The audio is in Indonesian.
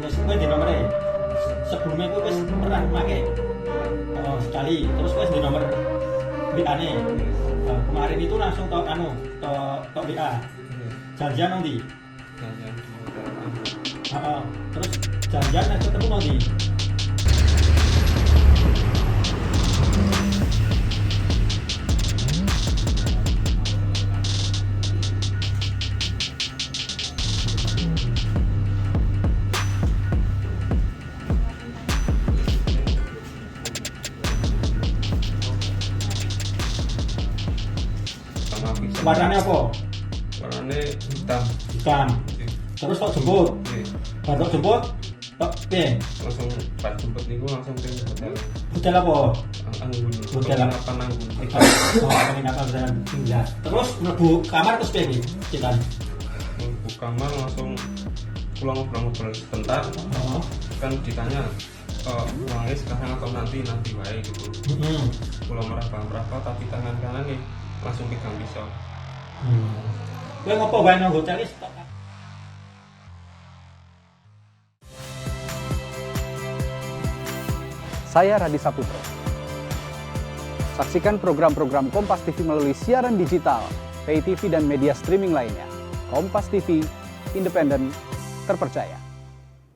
wis kowe di nomere. Sebelumnya kowe wis pernah make sekali, terus kowe di nomor WA-ne. Kemarin itu langsung tok tok WA. Janjian nang ndi? Terus janjian nek ketemu nang ndi? Warnanya apa? Warnanya hitam. Hitam. Terus tok jemput. Baru jemput, tok ping. Langsung pas jemput niku langsung ke hotel. Hotel apa? Anggun. Hotel apa? Anggun. Penginapan dan tinggal. Terus mlebu kamar terus piye iki? Ceritane. Mlebu kamar langsung pulang ngobrol-ngobrol sebentar. Kan ditanya uangnya sekarang atau nanti wae gitu. Pulang meraba tapi tangan kanan nih langsung pegang pisau. Kowe ngopo wae nang hotel iki? Saya Radi Saputro. Saksikan program-program Kompas TV melalui siaran digital, pay TV dan media streaming lainnya. Kompas TV, independen, terpercaya.